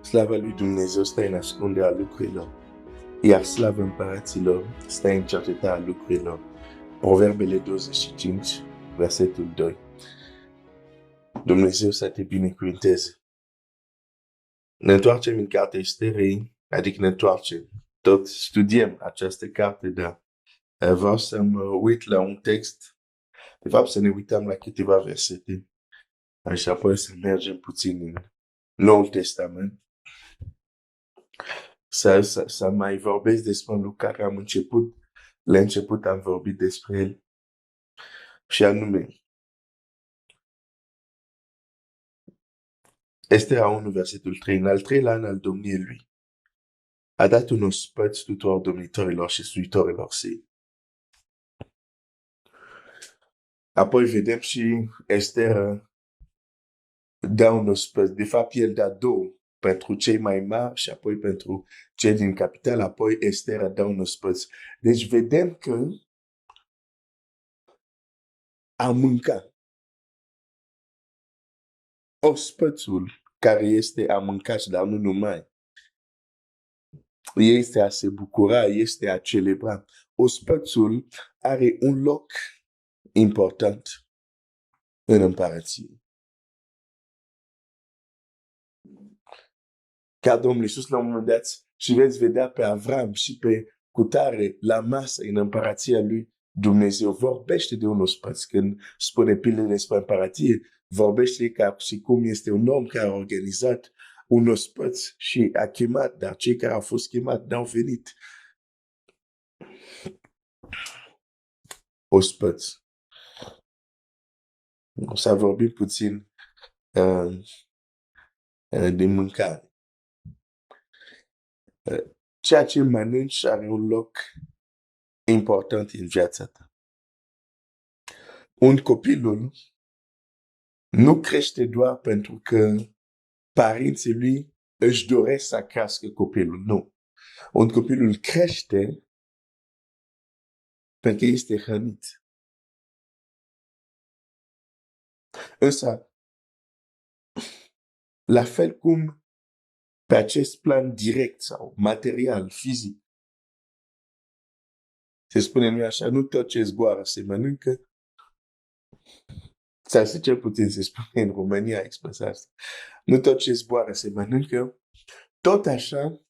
Slava lui Dumnezeu stă în ascunderea lucrurilor, iar slavă împăraților stă în cercetarea lucrurilor. Proverbele 25, versetul 2. Dumnezeu să te binecuvinteze. Ne întoarcem în cartea Esterei, adică ne întoarcem. Tot studiem această carte, dar vreau să mă uit la un text. De fapt, să ne uităm la câteva versete și apoi să mergem puțin în Noul Testament. Să mai vorbesc despre un lucru care am început. La început am vorbit despre el. Și anume, Estera 1, versetul 3. În al treilea an al domniei lui, a dat un ospăț tuturor domnitorilor și suitorilor săi. Apoi vedem și Estera dă un ospăț. De fapt, el dă două. Pentru cei mai mari și apoi pentru cei din capitală. Apoi Estera dă un ospăț. Deci vedem că a mâncat. Ospățul care este a mâncat, dar nu numai. Este a se bucura, este a celebra. Ospățul are un loc important în împărăție. Ca Domnul Iisus la un moment dat și veți vedea pe Avram și pe cutare la masă în împărăția lui, Dumnezeu vorbește de un ospăț. Când spune pilele despre împărăție, vorbește ca și cum este un om care a organizat un ospăț și a chemat, dar cei care au fost chemați n-au venit. Ospăț. O să vorbim puțin de mâncare. Ceea ce mănânci are un loc important în viața ta. Un copilul nu crește doar pentru că părinții lui își doresc să crească copilul. Nu. Un copilul crește pentru că este hrănit. Însă, la fel cum pe acest plan direct sau material, fizic, se spune nu așa, nu tot ce zboară se mănâncă. Sau să cel puțin se spune în România expresia asta. Nu tot ce zboară se mănâncă. Tot așa,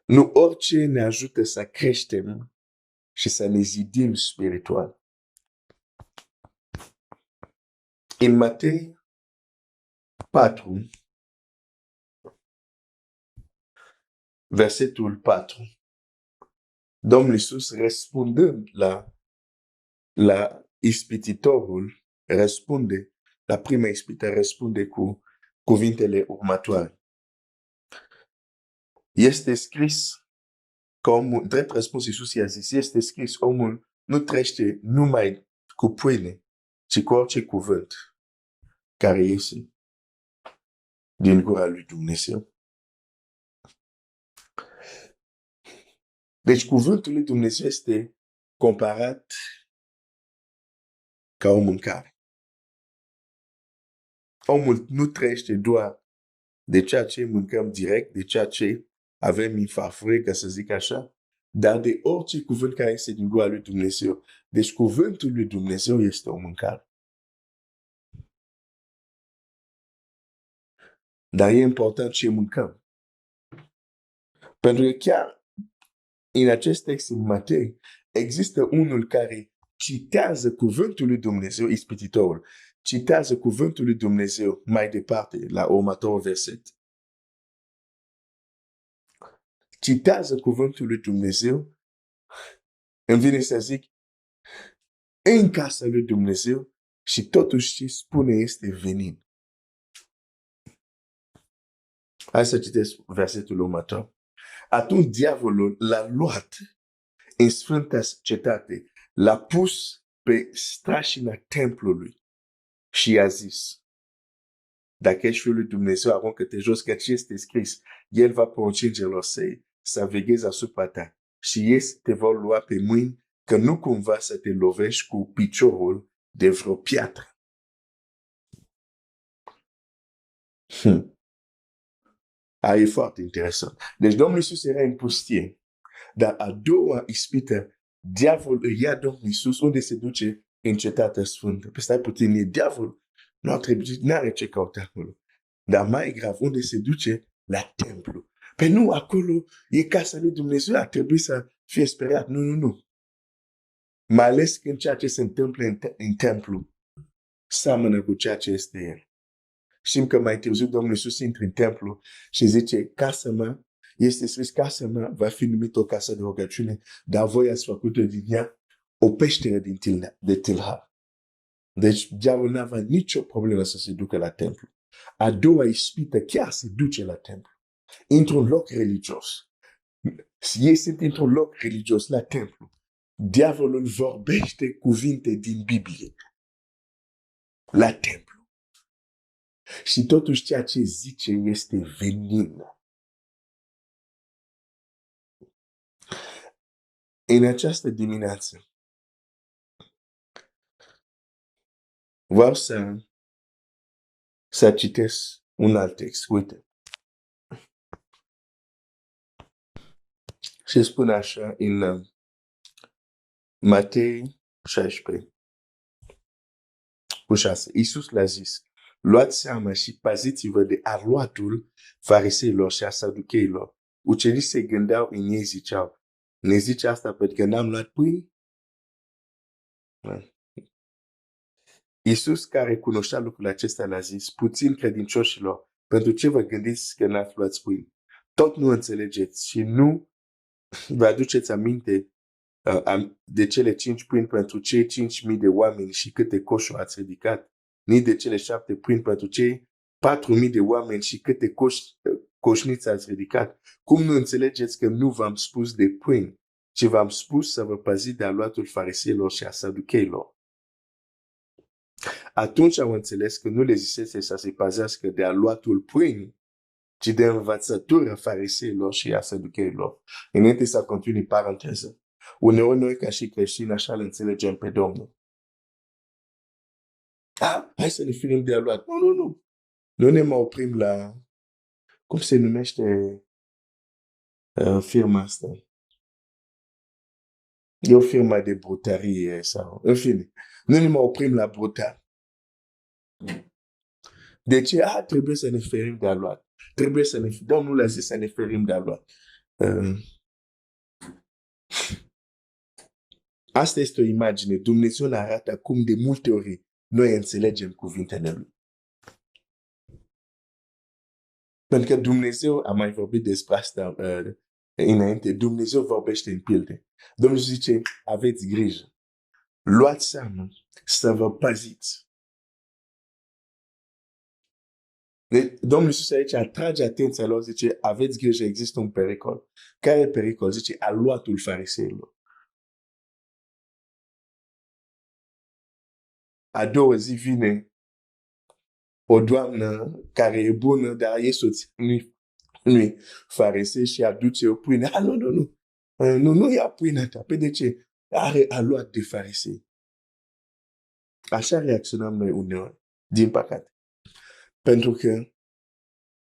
nu orice ne ajută să creștem și să ne zidim spiritual. În Matei 4, versetul 4, Domnul Iisus răspundând la ispititorul, răspunde, la prima ispită răspunde cu cuvintele următoare. Este scris că omul, drept răspuns Iisus i-a zis, este scris, omul nu trăiește numai cu pâine, ci cu orice cuvânt care iese din gura lui Dumnezeu. Deci cuvântul lui Dumnezeu este comparat ca o mâncare. Omul nu trăiește doar de ceea ce mâncăm direct, de ceea ce avem în farfurie, ca să zic așa, dar de orice cuvânt care este din gura lui Dumnezeu. Deci cuvântul lui Dumnezeu este o mâncare. Dar e important ce mâncăm. Pentru că chiar în acest text în Matei există unul care citează cuvântul lui Dumnezeu, ispititorul, citează cuvântul lui Dumnezeu mai departe, la următorul verset. Citează cuvântul lui Dumnezeu, îmi vine să zic, în casa lui Dumnezeu și totuși ce spune este venin. Hai să citesc versetul următor. Atunci diavolul l-a luat în sfânta cetate, l-a pus pe strașina templului și i-a zis, dacă ești Fiul lui Dumnezeu, aruncă-te jos, că ce este scris, El va porunci îngerilor săi să vegheze asupra ta și ei te vor lua pe mâini, că nu cumva să te lovești cu piciorul de vreo piatră. Hmm. E foarte interesant. Deci Domnul Iisus era în pustie, dar a doua ispită, diavolul îi ia Domnul Iisus unde se duce în cetatea sfântă. Pe stai puțin, e diavolul, n-are ce căuta acolo. Dar mai grav, unde se duce? La templu. Pe nu, acolo e casa lui Dumnezeu, ar trebui să fie speriat. Nu, nu, nu. Mai ales când ceea ce se întâmplă în templu seamănă cu ceea ce este el. Știm că mai târziu Domnul Iisus intră în templu și zice, casa mea, este scris, casa mea va fi numită o casă de rugăciune, dar voi ați făcut-o din ea o peșteră de tâlhar. Deci diavolul n-avea nicio problemă să se ducă la templu. A doua ispită chiar se duce la templu, într-un loc religios. Ei sunt într-un loc religios, la templu. Diavolul vorbește cuvinte din Biblie. La templu. Și totuși ceea ce zice este venin. În această dimineață, vreau să citesc un alt text. Uite. Și spune așa în Matei 16, cu 6. Iisus le-a zis, luați seama și paziți-vă de aluatul fariseilor și a saducheilor. Ucenicii se gândeau în ei, ziceau, ne zice asta pentru că n-am luat pâine? Iisus, care cunoștea lucrul acesta, le-a zis, puțin credincioșilor, pentru ce vă gândiți că n-ați luat pâine? Tot nu înțelegeți și nu vă aduceți aminte de cele 5 pâini pentru cei 5.000 de oameni și câte coșuri ați ridicat, nici de cele 7 pâini pentru cei 4.000 de oameni și câte coșniți ați ridicat. Cum nu înțelegeți că nu v-am spus de pâini, ci v-am spus să vă păziți de aluatul fariseilor și a saducheilor? Atunci au înțeles că nu le zisese să se păzească de aluatul pâinii, ci de învățătura fariseilor și a saducheilor. Înainte să continui paranteză. Uneori noi ca și creștini așa îl înțelegem pe Domnul. Hai să ne ferim de aluat. Nu, nu, nu. Nu ne mai oprim la, cum se numește firma asta? E o firmă de brutarie sau, în fine. Nu ne mai oprim la brutar. De ce? Trebuie să ne ferim de aluat. Trebuie să ne, Domnul a zis să ne ferim de aluat. Asta este o imagine. Dumnezeu ne arată cum de multe ori noi înțelegem cuvintele Lui. Pentru că Dumnezeu, am mai vorbit despre asta înainte, Dumnezeu vorbește în pilde. Domnul zice, aveți grijă. Luați seama să vă păziți. Deci, Domnul Iisus aici atrage atenția lor, zice, aveți grijă, există un pericol. Care e pericol? Zice, aluatul fariseilor. A doua zi vine o doamnă care e bună, dar e soția lui farisei și aduce o pâine. Nu, nu, nu. Nu ia pâinea ta. Pe de ce? Are aluat de farisei. Așa reacționăm noi uneori, din păcate. Pentru că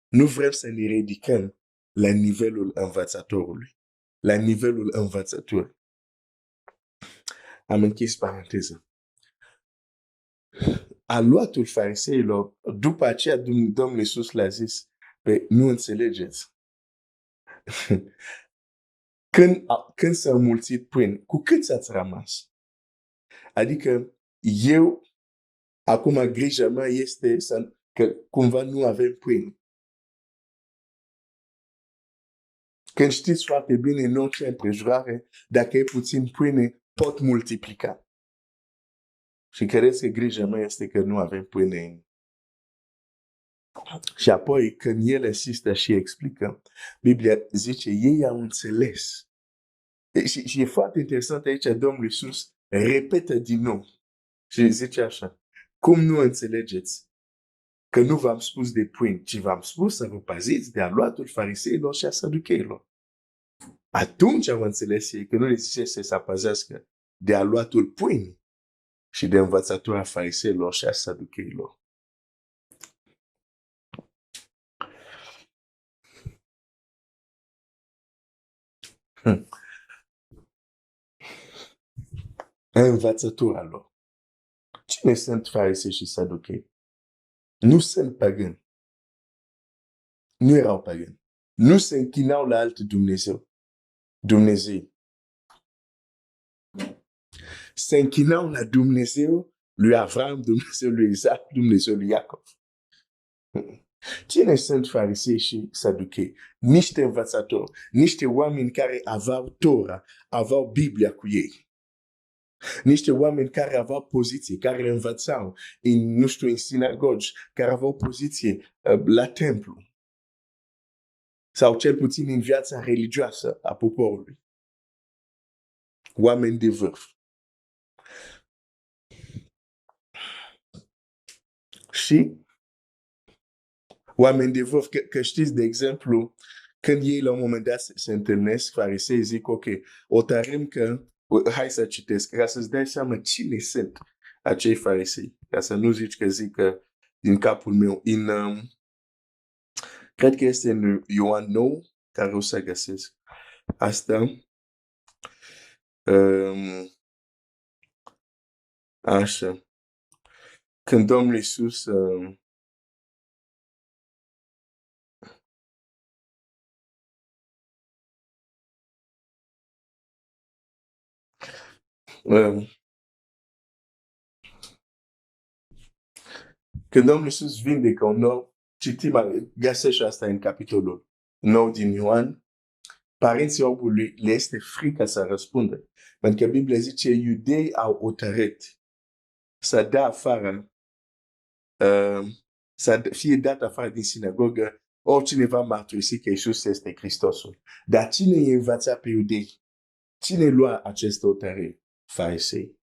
nu vrem să ne ridicăm la nivelul învățătorului. La nivelul învățăturii. Am închis paranteză. Aluatul fariseilor, după aceea Domnul Iisus le-a zis, nu înțelegeți. Când s-a înmulțit pâini, cu cât ați rămas? Adică eu, acum grija mea este că cumva nu avem pâini. Când știți foarte bine, în orice împrejurare, dacă e puțin pâine, pot multiplica. Și credeți că grija mea este că nu avem pâine. Și apoi, când el insistă și explică, Biblia zice, ei au înțeles. Și e foarte interesant aici, Domnul Iisus repetă din nou. Și zice așa, cum nu înțelegeți că nu v-am spus de pâini, ci v-am spus să vă păziți de aluatul fariseilor și a saducheilor. Atunci au înțeles ei că nu le zisese să păzească de aluatul pâinii și de învățătura fariseilor și a saducheilor. Hmm. Învățătura lor. Cine sunt farisei și saduchei? Nu sunt pagani. Nu erau pagani. Nu se închinau la alt Dumnezeu. Dumnezei. Se închinau la Dumnezeu lui Avram, Dumnezeu lui Isaac, Dumnezeu lui Iacov. Cine sunt farisei și saduchei? Niște învățători, niște oameni care aveau Tora, aveau Biblia cu ei. Niște oameni care aveau poziție, care învățau în, nu știu, în sinagogi, care aveau poziție la templu. Sau cel puțin în viața religioasă a poporului. Oameni de vârf. Și oameni de vârf, că știți, de exemplu, când ei la un moment dat se întâlnesc, farisei zic, ok, o tărim că, hai să citesc, ca să-ți dai seama cine sunt acei farisei, ca să nu zici că zic că din capul meu, cred că este în Ioan 9, care o să găsesc asta. Așa. Când Domnul Iisus când Domnul Iisus vindecă un om, citim, găsești asta în capitolul 9 din Ioan, părinții omului le este frică să răspundă. Pentru că Biblia zice, iudei au hotărât să dea afară, să fie dat afară din sinagogă oricine va mărturisi că Iisus este Hristosul. Dar cine îi învăța pe iudei? Cine lua aceste hotărâri? Farisei.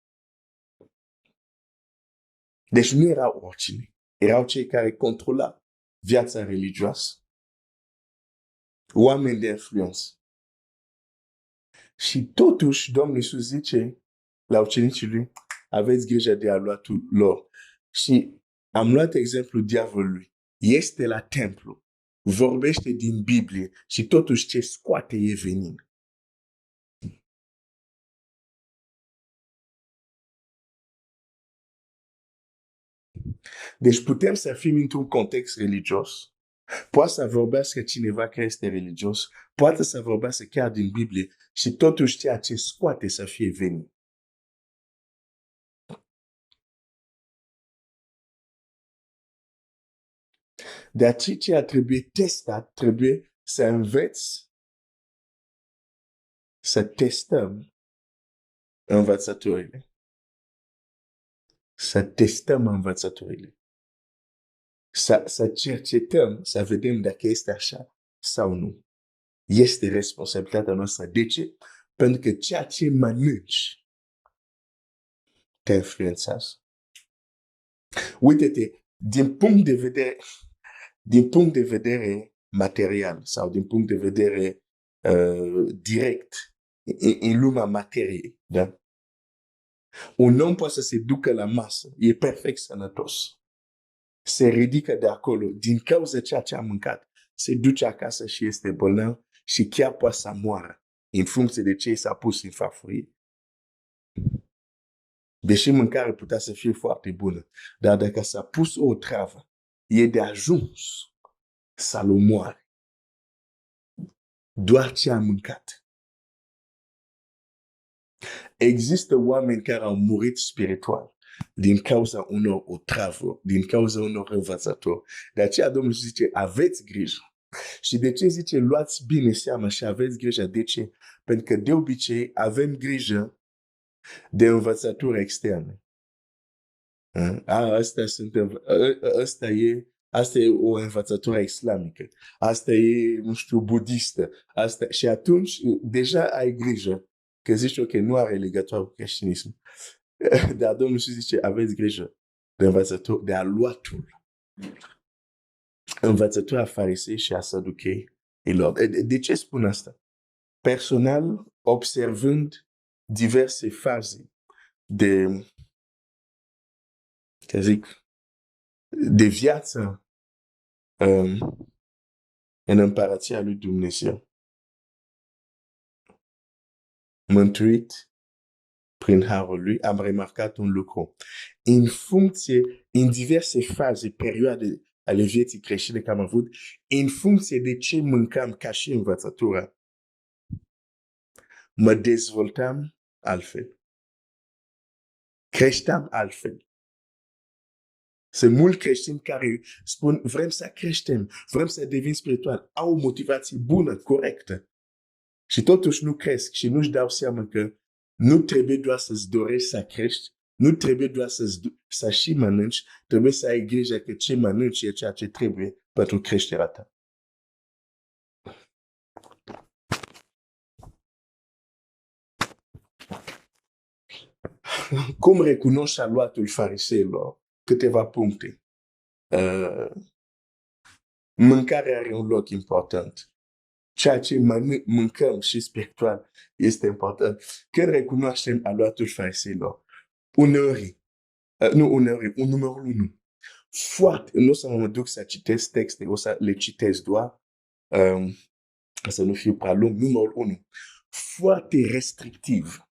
Deci nu erau oricine. Erau cei care controlau viața religioasă. Oameni de influență. Și totuși, Domnul Iisus zice la ucenicii lui, aveți grijă de aluatul lor. Și am luat exemplul diavolului. Este la templu, vorbește din Biblie și totuși ce scoate e venin. Deci putem să fim într-un context religios. Poate să vorbească cineva care este religios, poate să vorbească chiar din Biblie și totuși ceea ce scoate să fie venin. De aceea trebuie testat, trebuie să înveți, să testăm învățăturile. Să testăm învățăturile. Să cercetăm, să vedem dacă este așa sau nu. Este responsabilitatea noastră. De ce? Pentru că ceea ce mănânci te influențează. Uite-te, din punct de vedere material sau din punct de vedere direct, în lumea materiei, da? Un om poate să se ducă la masă, e perfect sănătos. Se ridică de acolo, din cauza ceea ce a mâncat, se duce acasă și este bolnav și chiar poate să moară în funcție de ce s-a pus în farfurie. Deși mâncarea putea să fie foarte bună, dar dacă s-a pus o travă, e de ajuns să-l omoare. Doar ce a mâncat. Există oameni care au murit spiritual din cauza unor otravă, din cauza unor învățători. De aceea Domnul zice, aveți grijă. Și de ce zice, luați bine seama și aveți grijă? De ce? Pentru că de obicei avem grijă de învățături externe. Asta e o învățătură islamică. Asta e, nu știu, budistă. Și atunci, deja ai grijă că zici, ok, nu are legătură cu creștinism. Dar Domnul zice, aveți grijă de învățătură, de aluatul. Învățătura farisei și a saduchei. De ce spun asta? Personal, observând diverse faze de, să zic, de viață în împărăția lui Dumnezeu. mântuit prin harul lui, am remarcat un lucru. În diverse faze, perioade ale vieții creștine că am avut, în funcție de ce mâncam ca și învățătura, mă dezvoltam altfel. Creșteam altfel. Sunt mulți creștini care spun, vrem să creștem, vrem să devenim spiritual, au o motivație bună, corectă. Și totuși nu cresc și nu-și dau seama că nu trebuie doar să-ți dorești să crești, nu trebuie doar să și mănânci, trebuie să ai grijă că ce mănânci e ceea ce trebuie pentru creșterea ta. Cum recunoști aluatul fariseilor? Câteva puncte. Mâncarea are un loc important. Ceea ce mâncăm și spiritual este important. Când recunoaștem aluatul fariseilor, uneori, un numărul 1. Foarte, nu o să mă duc să citesc texte, o să le citesc doar, să nu fiu prea lung. Numărul 1. Foarte restrictiv.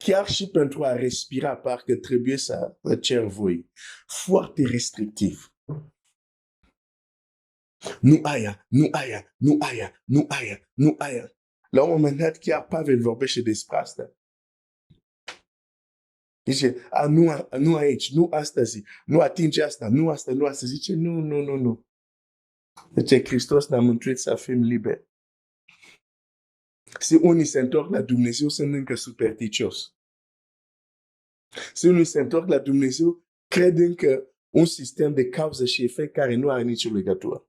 Chiar și pentru a respira, parcă trebuie să cer voi. Foarte restrictiv. Nu aia, nu aia, nu aia, nu aia, nu aia. La un moment dat, chiar Pavel vorbește despre asta. Zice, nu aici, nu astăzi, nu atinge asta, nu asta, nu asta. Zice, nu. Deci Hristos ne-a mântuit să fim liberi. Si unii se întorc la Dumnezeu, sunt încă supersticios. Si unii se întorc la Dumnezeu, cred încă un sistem de cauză și efect care nu are nicio legătură.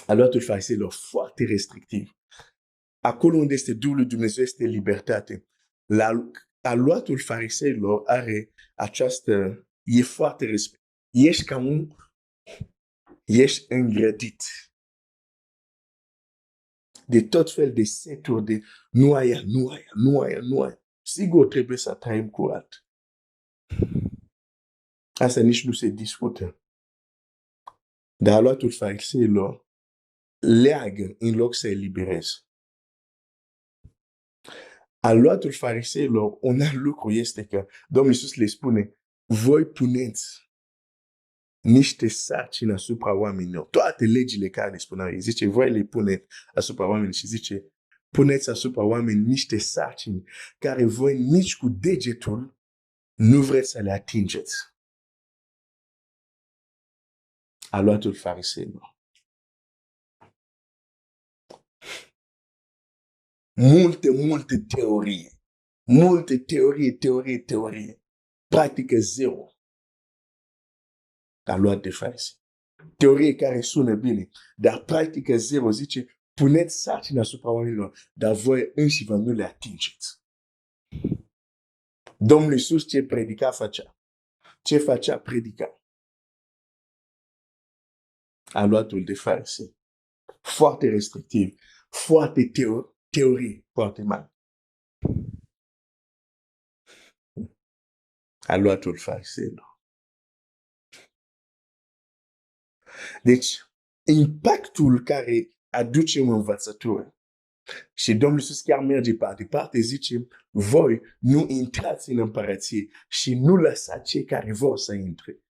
Aluatul fariseilor foarte restrictiv. Acolo unde este Duhul lui Dumnezeu este libertate. Aluatul fariseilor are această, e foarte restrictiv. Ești îngrădit de tot fel de seturi de nu aia. Sigur trebuie să trăim curat. Asta nici nu se discută. Dar aluatul fariseilor leagă în loc să elibereze. Aluatul fariseilor, un alt lucru este că Domnul Iisus le spune, voi puneți niște sarcini asupra oamenilor. Toate legile care le spuneau, zice, voi le puneți asupra oamenilor și zice, puneți asupra oamenilor niște sarcini care voi nici cu degetul nu vreți să le atingeți. Aluatul fariseilor. Multe teorie. Multe teorie. Practică zero. Aluat de farisei. Teorie care sună bine, dar practică zero. Zice, puneți sarcini asupra oamenilor, dar voi înși vă nu le atingeți. Domnul Iisus ce predica făcea? Ce făcea? Predica. Aluatul de farisei. Foarte restrictiv. Foarte teorie. Foarte mare. Aluatul fariseilor. Deci, impactul care aduce în învățătură. Și Domnul Iisus chiar merge pe departe, zice, voi nu intrați în împărăție și nu lăsați cei care vor să intre.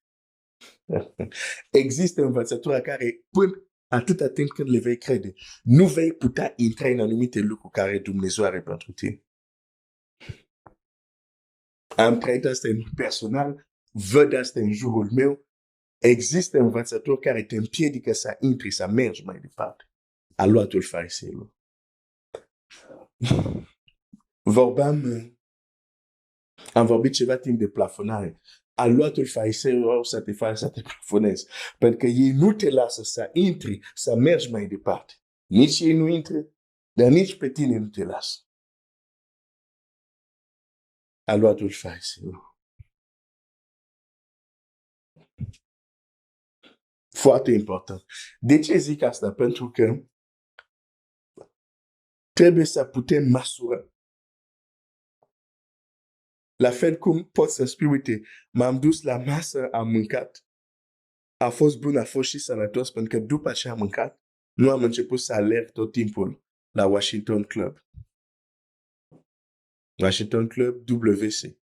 Există învățătura care, până atâta timp când le vei crede, nu vei putea intra în anumite lucruri care Dumnezeu are pentru tine. Am trăit asta în personal, văd asta în jurul meu. Există învățători care te împiedică să intri, să mergi mai departe. Aluatul fariseilor. Am vorbit ceva timp de plafonare. Aluatul fariseilor să te facă să te plafonezi. Pentru că ei nu te lasă să intri, să mergi mai departe. Nici ei nu intră, dar nici pe tine nu te lasă. Aluatul fariseilor. Foarte important. De ce zic asta? Pentru că trebuie să putem măsura. La fel cum poți să spui, uite, m-am dus la masă, am mâncat. a fost bun, a fost și sănătos, pentru că după ce am mâncat, nu am început să alerg tot timpul la Washington Club. Washington Club WC.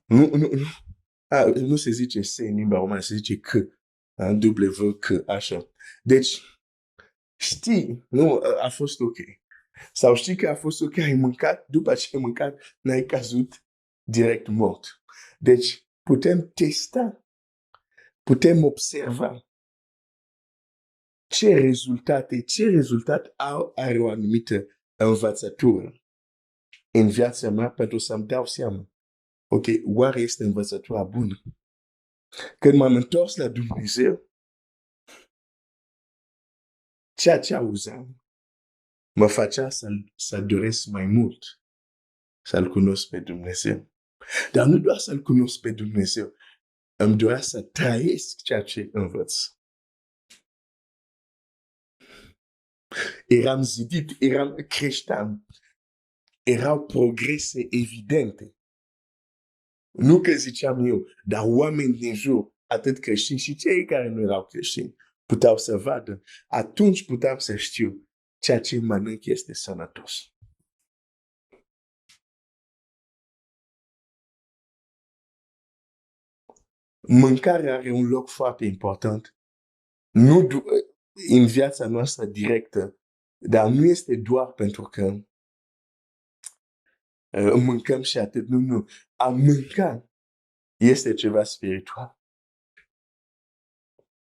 Nu. Nu se zice S în limba romană, se zice C. W-C, așa. Deci, știi, nu, a fost ok. Sau știi că a fost ok, ai mâncat, după ce ai mâncat, n-ai căzut direct mort. Deci, putem testa, putem observa ce rezultat are o anumită învățătură în viața mea pentru să-mi dau seama. Ok, oare este învățătura bună? Când m-am întors la Dumnezeu, ceea ce auzam mă facea să doresc mai mult să-L cunosc pe Dumnezeu. Dar nu doar să-L cunosc pe Dumnezeu, îmi dorea să trăiesc ceea ce învăț. Eram zidit, creșteam. Erau progrese evidente. Nu că ziceam eu, dar oameni din jur, atât creștini și cei care nu erau creștini, puteau să vadă. Atunci puteam să știu ceea ce mănânc este sănătos. Mâncarea are un loc foarte important. Nu în viața noastră directă, dar nu este doar pentru că mâncăm și atât. Nu. A mânca este ceva spiritual.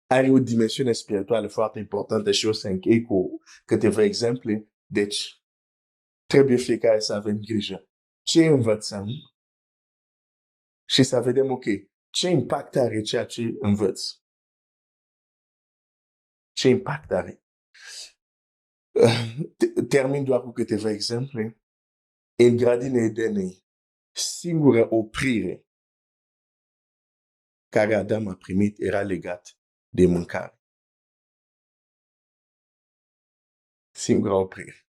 Are o dimensiune spirituală foarte importantă și o să închei cu câteva exemple. Deci, trebuie fiecare să avem grijă. Ce învățăm și să vedem, ok, ce impact are ceea ce învăț? Ce impact are? Termin doar cu câteva exemple. În grădina Edenei, singura oprire care Adam a primit era legat de mâncare. Singura oprire.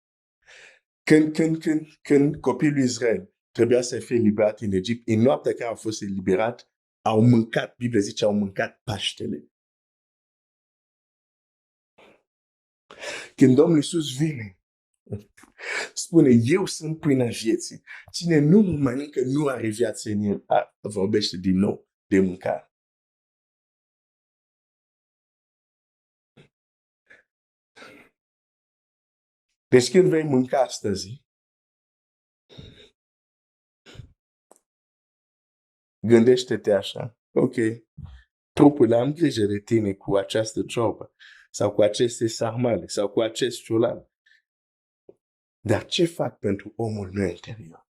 Când copilul Israel trebuia să fie eliberat în Egipt, în noaptea care au fost eliberat, au mâncat, Biblia zice, au mâncat Paștele. Când Domnul Iisus vine, spune, eu sunt pâinea vieții. Cine nu mănâncă, nu are viață în el. Vorbește din nou de mâncare. Deci când vei mânca astăzi, gândește-te așa, ok, trupul, am grijă de tine cu această ciorbă, sau cu aceste sarmale, sau cu acest ciolan. Dar ce fac pentru omul meu interior?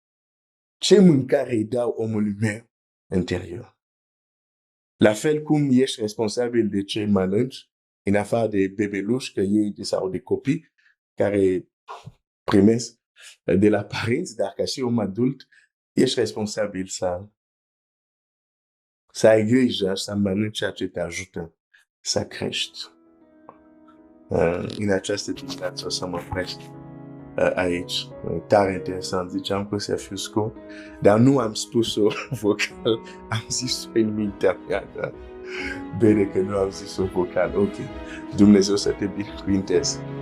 Ce mâncare îi dau omului meu interior? La fel cum ești responsabil de ce mănânci, în afară de bebeluși, că ei sau de copii care primesc de la părinți, dar ca și om adult, ești responsabil să ai grijă, să mănânci ceea ce te ajută să crești. În această dimineață o să mă opresc aici. Tare interesant, ziceam că să fiu scurt, dar nu am spus-o vocal, am zis-o în mintea mea. Bine că nu am zis-o vocal. Ok, Dumnezeu să te binecuvinteze.